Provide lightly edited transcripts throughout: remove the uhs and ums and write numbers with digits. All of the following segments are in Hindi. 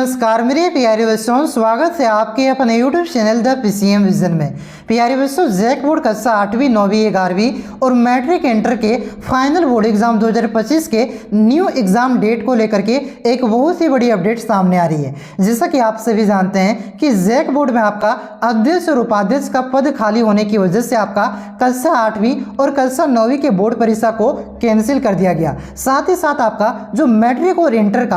नमस्कार मेरे प्यारे बच्चों, स्वागत है आपके अपने YouTube channel the PCM vision में। प्यारे बच्चों, जैक बोर्ड कक्षा 8वीं 9वीं 11वीं और मैट्रिक इंटर के फाइनल बोर्ड एग्जाम 2025 के न्यू एग्जाम डेट को लेकर के एक बहुत ही बड़ी अपडेट सामने आ रही है। जैसा कि आप सभी जानते हैं कि जैक बोर्ड में आपका अध्यक्ष और उपाध्यक्ष का पद खाली होने की वजह से आपका कक्षा 8वीं और कक्षा 9वीं के बोर्ड परीक्षा को कैंसिल कर दिया गया। साथ ही साथ आपका जो मैट्रिक और इंटर का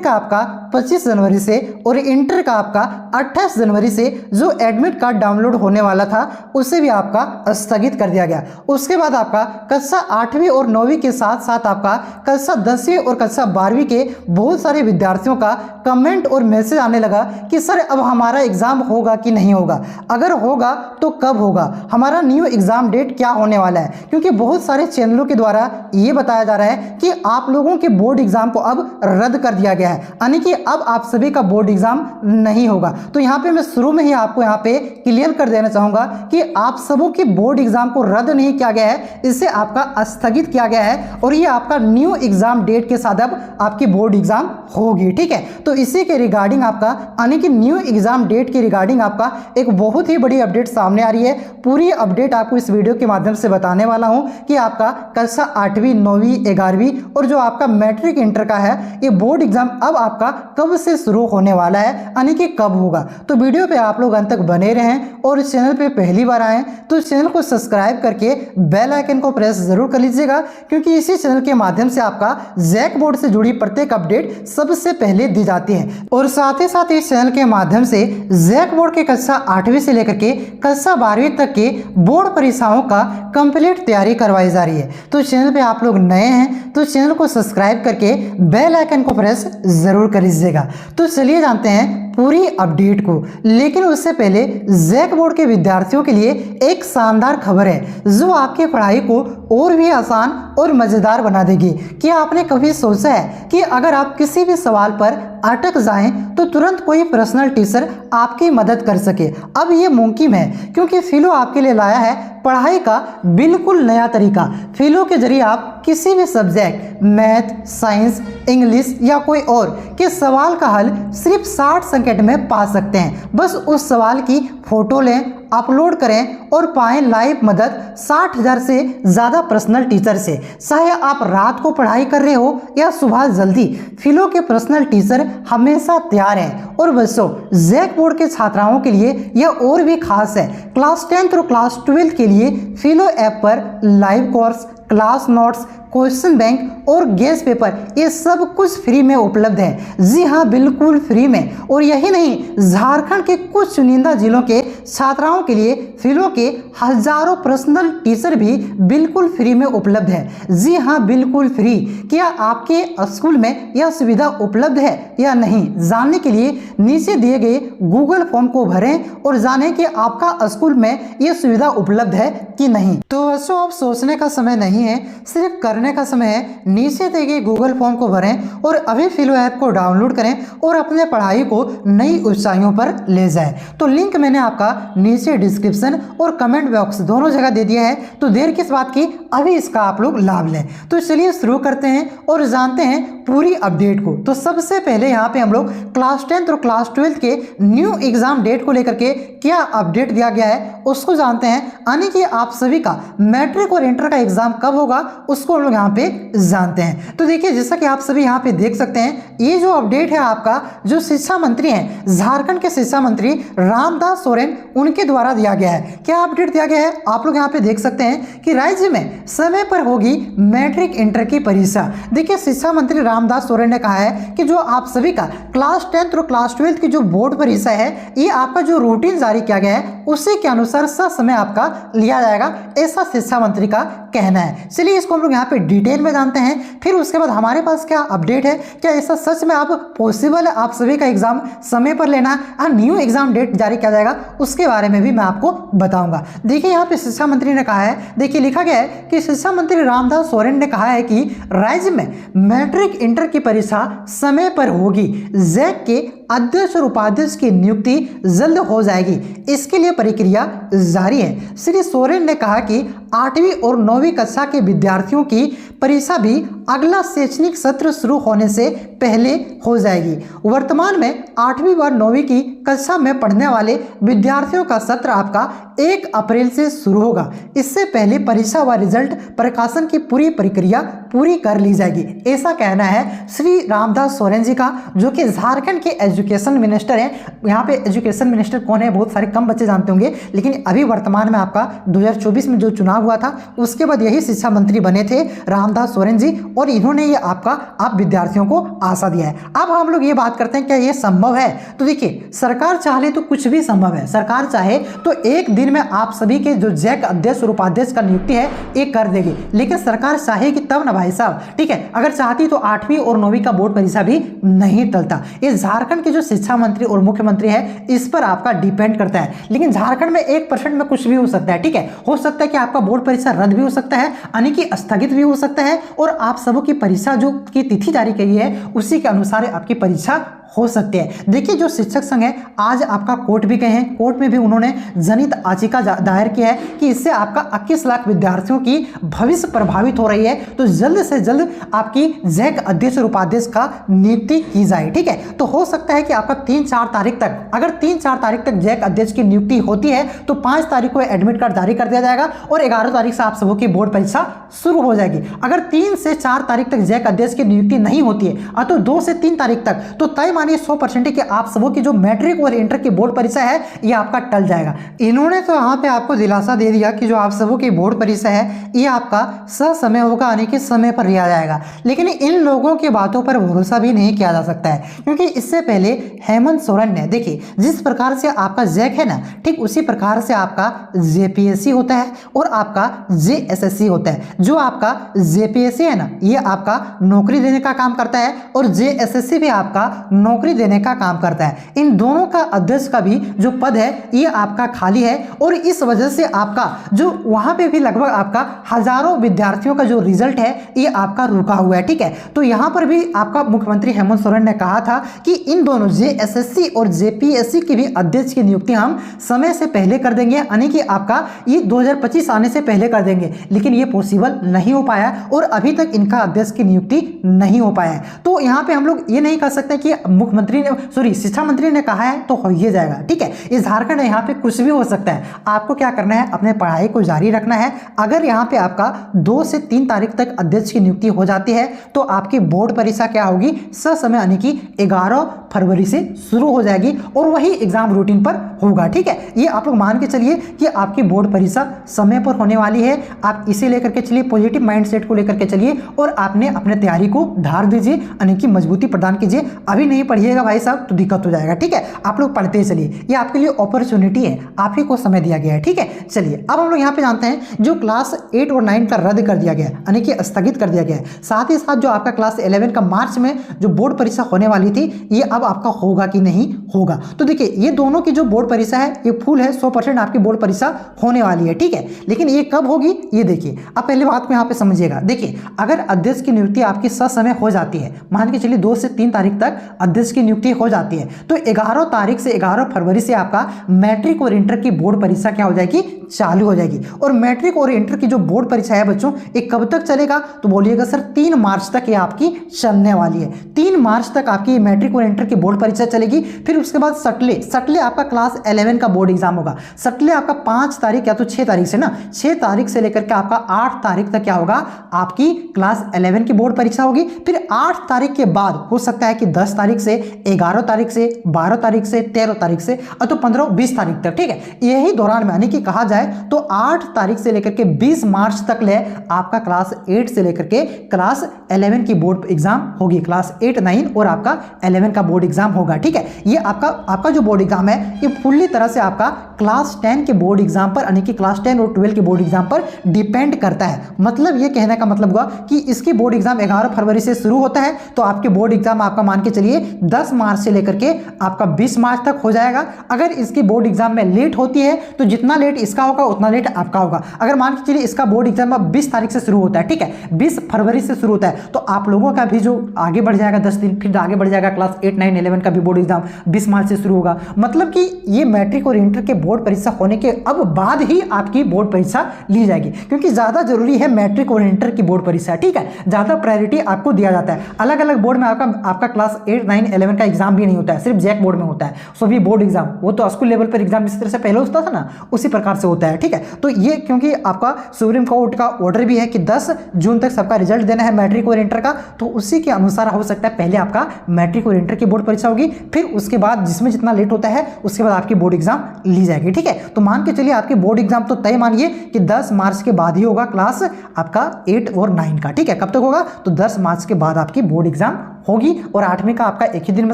आपका 25 जनवरी से और इंटर का आपका 28 जनवरी से जो एडमिट कार्ड डाउनलोड होने वाला था उसे भी आपका स्थगित कर दिया गया। उसके बाद आपका कक्षा 8वीं और 9वीं के साथ साथ आपका कक्षा 10वीं और कक्षा 12वीं के बहुत सारे विद्यार्थियों का कमेंट और मैसेज आने लगा कि सर अब हमारा एग्जाम होगा कि नहीं होगा, अगर होगा तो कब होगा, हमारा न्यू एग्जाम डेट क्या होने वाला है। क्योंकि बहुत सारे चैनलों के द्वारा ये बताया जा रहा है कि आप लोगों के बोर्ड एग्जाम को अब रद्द कर दिया गया है, यानी कि अब आप सभी का बोर्ड एग्जाम नहीं होगा। तो यहाँ पे मैं शुरू में ही आपको यहाँ पे क्लियर कर देना चाहूंगा कि आप सबों के बोर्ड एग्जाम को रद्द नहीं किया गया है, इसे आपका स्थगित किया गया है और ये आपका न्यू एग्जाम डेट के साथ अब आपकी बोर्ड एग्जाम होगी। ठीक है, तो इसी के रिगार्डिंग आपका यानी कि न्यू एग्जाम डेट के रिगार्डिंग आपका एक बहुत ही बड़ी अपडेट सामने आ रही है। पूरी अपडेट आपको इस वीडियो के माध्यम से बताने वाला हूं कि आपका कक्षा 8वीं 9वीं 11वीं और जो आपका मैट्रिक इंटर का है ये बोर्ड एग्जाम अब आपका कब से शुरू होने वाला है, यानी कि कब होगा। तो वीडियो पे आप लोग अंत तक बने रहें और इस चैनल पे पहली बार आएं तो इस चैनल को सब्सक्राइब करके बेल आइकन को प्रेस जरूर कर लीजिएगा, क्योंकि इसी चैनल के माध्यम से आपका जैक बोर्ड से जुड़ी प्रत्येक अपडेट सबसे पहले दी जाती है। और साथ ही साथ इस चैनल के माध्यम से जैक बोर्ड के कक्षा 8वीं से लेकर के कक्षा 12वीं तक के बोर्ड परीक्षाओं का कंप्लीट तैयारी करवाई जा रही है। तो चैनल पे आप लोग नए हैं तो चैनल को सब्सक्राइब करके बेल आइकन को प्रेस जरूर कर लीजिएगा। तो चलिए जानते हैं पूरी अपडेट को, लेकिन उससे पहले जैक बोर्ड के विद्यार्थियों के लिए एक शानदार खबर है जो आपकी पढ़ाई को और भी आसान और मजेदार बना देगी। क्या आपने कभी सोचा है कि अगर आप किसी भी सवाल पर अटक जाएं तो तुरंत कोई पर्सनल टीचर आपकी मदद कर सके? अब ये मुमकिन है क्योंकि फिलो आपके लिए लाया है पढ़ाई का बिल्कुल नया तरीका। फिलो के जरिए आप किसी भी सब्जेक्ट मैथ, साइंस, इंग्लिश या कोई और के सवाल का हल सिर्फ 60 सेकंड में पा सकते हैं। बस उस सवाल की फोटो लें, अपलोड करें और पाएं लाइव मदद 60,000 से ज़्यादा पर्सनल टीचर से। चाहे आप रात को पढ़ाई कर रहे हो या सुबह जल्दी, फिलो के पर्सनल टीचर हमेशा तैयार हैं। और बच्चों, जैक बोर्ड के छात्राओं के लिए यह और भी खास है। क्लास 10th और क्लास 12th के लिए फिलो ऐप पर live course, class notes, question bank और गेस्ट पेपर ये सब कुछ फ्री में उपलब्ध है। जी हाँ, बिल्कुल फ्री में। और यही नहीं, झारखंड के कुछ चुनिंदा जिलों के छात्राओं के लिए फिलो के हजारों पर्सनल टीचर भी बिल्कुल फ्री में उपलब्ध है। जी हाँ, बिल्कुल फ्री। क्या आपके स्कूल में यह सुविधा उपलब्ध है या नहीं, जानने के लिए नीचे दिए गए गूगल फॉर्म को भरें और जानें कि आपका स्कूल में यह सुविधा उपलब्ध है कि नहीं। तो बच्चों, अब सोचने का समय नहीं है, सिर्फ करने का समय है। नीचे दिए गए गूगल फॉर्म को भरें और अभी फिलो ऐप को डाउनलोड करें और अपने पढ़ाई को नई ऊंचाइयों पर ले जाएं। तो लिंक मैंने आपका नीचे डिस्क्रिप्शन और कमेंट बॉक्स दोनों जगह दे दिया है। तो देर किस बात की, अभी इसका आप लोग लाभ लें। तो चलिए शुरू करते हैं और जानते हैं पूरी अपडेट को। तो सबसे पहले यहाँ पे हम लोग क्लास 10th और क्लास 12th के न्यू एग्जाम डेट को लेकर के क्या अपडेट दिया गया है उसको जानते हैं, यानी कि आप सभी का मैट्रिक और इंटर का एग्जाम कब होगा उसको हम लोग यहाँ पे जानते हैं। तो देखिए, जैसा कि आप सभी यहाँ पे देख सकते हैं, ये जो अपडेट है आपका जो शिक्षा मंत्री हैं, झारखंड के शिक्षा मंत्री रामदास सोरेन, उनके द्वारा दिया गया है। क्या अपडेट दिया गया है आप लोग यहाँ पे देख सकते हैं कि राज्य में समय पर होगी मैट्रिक इंटर की परीक्षा। देखिए, शिक्षा मंत्री रामदास सोरेन ने कहा है कि जो आप सभी का क्लास 10th और क्लास 12th की जो बोर्ड परीक्षा है ये आपका जो रूटीन जारी किया गया है उसी के अनुसार समय आपका लिया जाएगा, ऐसा शिक्षा मंत्री का कहना है। चलिए इसको हम लोग यहाँ पे डिटेल में जानते हैं, फिर उसके बाद हमारे पास क्या अपडेट है, क्या ऐसा सच में आप पॉसिबल है आप सभी का एग्जाम समय पर लेना और न्यू एग्जाम डेट जारी किया जाएगा, उसके बारे में भी मैं आपको बताऊंगा। देखिए यहाँ पे शिक्षा मंत्री ने कहा है, देखिए लिखा गया है कि शिक्षा मंत्री रामदास सोरेन ने कहा है कि राज्य में मैट्रिक इंटर की परीक्षा समय पर होगी। जैक के अध्यक्ष और उपाध्यक्ष की नियुक्ति जल्द हो जाएगी, इसके लिए प्रक्रिया जारी है। श्री सोरेन ने कहा कि 8वीं और 9वीं कक्षा के विद्यार्थियों की परीक्षा भी अगला शैक्षणिक सत्र शुरू होने से पहले हो जाएगी। वर्तमान में 8वीं व 9वीं की कक्षा में पढ़ने वाले विद्यार्थियों का सत्र आपका 1 अप्रैल से शुरू होगा। इससे पहले परीक्षा व रिजल्ट प्रकाशन की पूरी प्रक्रिया पूरी कर ली जाएगी, ऐसा कहना है श्री रामदास सोरेन जी का, जो कि झारखंड के एजुकेशन मिनिस्टर हैं। यहाँ पे एजुकेशन मिनिस्टर कौन है बहुत सारे कम बच्चे जानते होंगे, लेकिन अभी वर्तमान में आपका 2024 में जो चुनाव हुआ था उसके बाद यही शिक्षा मंत्री बने थे रामदास सोरेन जी, और इन्होंने ये आप विद्यार्थियों को आशा दिया है। अब हम लोग ये बात करते हैं क्या ये संभव है? तो देखिए, सरकार चाहे तो कुछ भी संभव है। सरकार चाहे तो एक दिन में आप सभी के जो जैक अध्यक्ष और उपाध्यक्ष का नियुक्ति है ये कर देगी, लेकिन सरकार चाहेगी तब ना भाई साहब, ठीक है। अगर चाहती तो 8वीं और 9वीं का बोर्ड परीक्षा भी नहीं टलता। ये झारखंड के जो शिक्षा मंत्री और मुख्यमंत्री है इस पर आपका डिपेंड करता है। लेकिन झारखंड में 1% में कुछ भी हो सकता है, ठीक है। हो सकता है कि आपका बोर्ड परीक्षा रद्द भी हो सकता है, यानी कि स्थगित भी हो सकता है, और आप सबों की परीक्षा जो की तिथि जारी की है उसी के अनुसार आपकी परीक्षा हो सकती है। देखिए, जो शिक्षक संघ है आज आपका कोर्ट भी गए हैं, कोर्ट में भी उन्होंने जनहित याचिका दायर किया है कि इससे आपका 21 लाख विद्यार्थियों की भविष्य प्रभावित हो रही है, तो जल्द से जल्द आपकी जैक अध्यक्ष और उपाध्यक्ष का नियुक्ति की जाए, ठीक है। तो हो सकता है कि आपका 3-4 तारीख तक, अगर 3-4 तारीख तक जैक अध्यक्ष की नियुक्ति होती है तो 5 तारीख को एडमिट कार्ड जारी कर दिया जाएगा और 11 तारीख से आप सबों की बोर्ड परीक्षा शुरू हो जाएगी। अगर 3 से 4 तारीख तक जैक अध्यक्ष की नियुक्ति नहीं होती है तो 2 से 3 तारीख तक तो तय मानिए 100% कि आप सबों की जो मैट्रिक और इंटर की बोर्ड परीक्षा है ये आपका टल जाएगा। इन्होंने तो यहाँ पे आपको दिलासा दे दिया कि जो आप सबों की बोर्ड परीक्षा है ये आपका ससमय होगा, यानी कि समय पर लिया जाएगा। लेकिन इन लोगों की बातों पर भरोसा भी नहीं किया जा सकता है, क्योंकि इससे पहले हेमंत सोरेन ने, देखिए जिस प्रकार से आपका जैक है ना, ठीक उसी प्रकार से आपका जेपीएससी होता है और आपका जेएसएससी होता है। जो आपका जेपीएससी है ना ये आपका नौकरी देने का काम करता है और जेएसएससी भी आपका नौकरी देने का काम करता है। इन दोनों का अध्यक्ष का भी जो पद है ये आपका खाली है, और इस वजह से आपका जो वहां पे भी लगभग आपका हजारों विद्यार्थियों का जो रिजल्ट है ये आपका रुका हुआ है, ठीक है। तो यहां पर भी आपका मुख्यमंत्री हेमंत सोरेन ने कहा था कि इन दोनों जेएसएससी और जेपीएससी की भी अध्यक्ष की नियुक्ति हम समय से पहले कर देंगे, यानी कि आपका ये 2025 आने से पहले कर देंगे। लेकिन ये पॉसिबल नहीं हो पाया और अभी तक इनका अध्यक्ष की नियुक्ति नहीं हो पाया है। तो यहाँ पे हम लोग ये नहीं कर सकते कि मुख्यमंत्री ने, सॉरी शिक्षा मंत्री ने कहा है तो हो ही जाएगा, ठीक है। इस झारखंड यहाँ पे कुछ भी हो सकता है। आपको क्या करना है, अपने पढ़ाई को जारी रखना है। अगर यहाँ पे आपका 2 से 3 तारीख तक अध्यक्ष की नियुक्ति हो जाती है तो आपकी बोर्ड परीक्षा क्या होगी, ससमय यानी कि 11 फरवरी से शुरू हो जाएगी और वही एग्जाम रूटीन पर होगा, ठीक है। ये आप लोग मान के चलिए कि आपकी बोर्ड परीक्षा समय पर होने वाली है। आप इसे लेकर के चलिए, पॉजिटिव माइंडसेट को लेकर के चलिए और आपने अपने तैयारी को धार दीजिए, यानी कि मजबूती प्रदान कीजिए। अभी नहीं पढ़िएगा भाई साहब तो दिक्कत हो जाएगा, ठीक है। आप लोग पढ़ते चलिए, ये आपके लिए अपॉर्चुनिटी है, आप ही को समय दिया गया है, ठीक है। चलिए अब हम लोग यहाँ पे जानते हैं जो क्लास 8 और 9 का रद्द कर दिया गया, यानी कि स्थगित कर दिया गया है। साथ ही साथ जो आपका क्लास 11 का मार्च में जो बोर्ड परीक्षा होने वाली थी ये अब आपका होगा कि नहीं होगा। तो देखिए ये दोनों की जो बोर्ड परीक्षा है ये फुल है, 100% आपकी बोर्ड परीक्षा होने वाली है, ठीक है। लेकिन ये कब होगी ये देखिए। अब पहले बात को यहाँ पे समझिएगा। देखिए अगर अध्यक्ष की नियुक्ति आपकी ससमय हो जाती है, मान के चलिए 2 से 3 तारीख तक अध्यक्ष की नियुक्ति हो जाती है, तो 11 तारीख से 11 फरवरी से आपका मैट्रिक और इंटर की बोर्ड परीक्षा क्या हो जाएगी, चालू हो जाएगी। और मैट्रिक और इंटर की जो बोर्ड परीक्षा है बच्चों ये कब तक चलेगा, तो बोलिएगा सर 3 मार्च तक ये आपकी चलने वाली है। 3 मार्च तक आपकी मैट्रिक और इंटर की बोर्ड परीक्षा चलेगी। फिर उसके बाद सटले आपका क्लास 11 का बोर्ड एग्जाम होगा। सटले आपका 5 तारीख या तो 6 तारीख से ना, 6 तारीख से लेकर के आपका 8 तारीख तक क्या होगा, आपकी क्लास 11 की बोर्ड परीक्षा होगी। फिर 8 तारीख के बाद हो सकता है कि 10 तारीख से, 11 तारीख से, 12 तारीख से, 13 तारीख से और तो 15-20 तारीख तक, ठीक है। यही दौरान में यानी कि कहा जाए तो 8 तारीख से लेकर के 20 मार्च तक ले आपका क्लास 8 से लेकर के क्लास 11 की बोर्ड एग्जाम होगी। क्लास 8, 9 और आपका 11 का बोर्ड एग्जाम होगा, ठीक है। ये आपका जो बोर्ड एग्जाम है ये पूरी तरह से आपका क्लास 10 के बोर्ड एग्जाम पर, यानी कि क्लास 10 और 12 के बोर्ड एग्जाम पर डिपेंड करता है। मतलब ये कहने का मतलब हुआ कि इसकी बोर्ड एग्जाम 11 फरवरी से शुरू होता है तो आपके बोर्ड एग्जाम आपका मान के चलिए 10 मार्च से लेकर के आपका 20 मार्च तक हो जाएगा। अगर इसकी बोर्ड एग्जाम में लेट होती है तो जितना लेट इसका होगा उतना लेट आपका होगा। अगर मान के चलिए इसका बोर्ड एग्जाम 20 तारीख से शुरू होता है, ठीक है, 20 फरवरी से शुरू होता है, तो आप लोगों का भी जो आगे बढ़ जाएगा 10 दिन, फिर आगे बढ़ जाएगा क्लास 8, 9, 11 का भी बोर्ड एग्जाम 20 मार्च से शुरू होगा। मतलब कि ये मैट्रिक और इंटर के बोर्ड परीक्षा होने के अब बाद ही आपकी बोर्ड परीक्षा ली जाएगी, क्योंकि ज़्यादा जरूरी है मैट्रिक और इंटर की बोर्ड परीक्षा, ठीक है। ज़्यादा प्रायोरिटी आपको दिया जाता है। अलग अलग बोर्ड में आपका क्लास 8, 9, 11 का एग्जाम भी नहीं होता है, सिर्फ जैक बोर्ड में होता है। सभी बोर्ड एग्जाम वो तो स्कूल लेवल पर एग्जाम इस तरह से पहले होता था ना, उसी प्रकार से होता है, ठीक है। तो ये क्योंकि आपका सुप्रीम कोर्ट का ऑर्डर भी है कि 10 जून तक सबका रिजल्ट देना है मैट्रिक और इंटर का, तो उसी के अनुसार हो सकता है पहले आपका मैट्रिक और इंटर की बोर्ड परीक्षा होगी, फिर उसके बाद जिसमें जितना लेट होता है उसके बाद आपकी बोर्ड एग्जाम ली जाएगी, ठीक है। तो मान के चलिए आपकी बोर्ड एग्जाम तो तय मानिए कि 10 मार्च के बाद ही होगा क्लास आपका 8 और 9 का, ठीक है। कब तक होगा? तो 10 मार्च के बाद आपकी बोर्ड एग्जाम होगी और 8वीं का आपका एक ही दिन में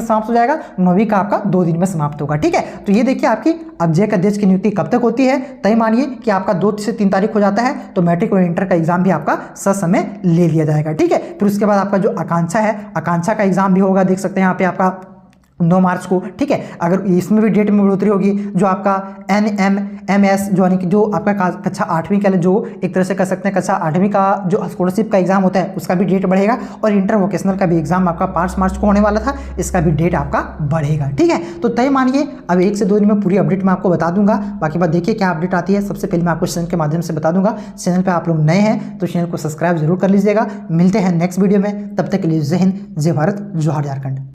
समाप्त हो जाएगा, 9वीं का आपका 2 दिन में समाप्त होगा, ठीक है। तो ये देखिए आपकी अब जैक अध्यक्ष की नियुक्ति कब तक होती है, तय मानिए कि आपका 2 से 3 तारीख हो जाता है, तो मैट्रिक और इंटर का एग्जाम भी आपका ससमय ले लिया जाएगा, ठीक है। फिर उसके बाद आपका जो आकांक्षा है, आकांक्षा का एग्जाम भी होगा, देख सकते हैं यहाँ पे आपका 9 मार्च को, ठीक है। अगर इसमें भी डेट में बढ़ोतरी होगी, जो आपका NMMS जो यानी कि जो आपका कक्षा 8वीं का जो एक तरह से कह सकते हैं कक्षा 8वीं का जो स्कॉलरशिप का एग्जाम होता है उसका भी डेट बढ़ेगा, और इंटर वोकेशनल का भी एग्जाम आपका 5 मार्च को होने वाला था, इसका भी डेट आपका बढ़ेगा, ठीक है। तो तय मानिए अब 1 से 2 दिन में पूरी अपडेट मैं आपको बता दूंगा। बाकी बात देखिए क्या अपडेट आती है, सबसे पहले मैं आपको चैनल के माध्यम से बता दूंगा। चैनल पर आप लोग नए हैं तो चैनल को सब्सक्राइब जरूर कर लीजिएगा। मिलते हैं नेक्स्ट वीडियो में, तब तक के लिए जय हिंद, जय भारत, जोहार झारखंड।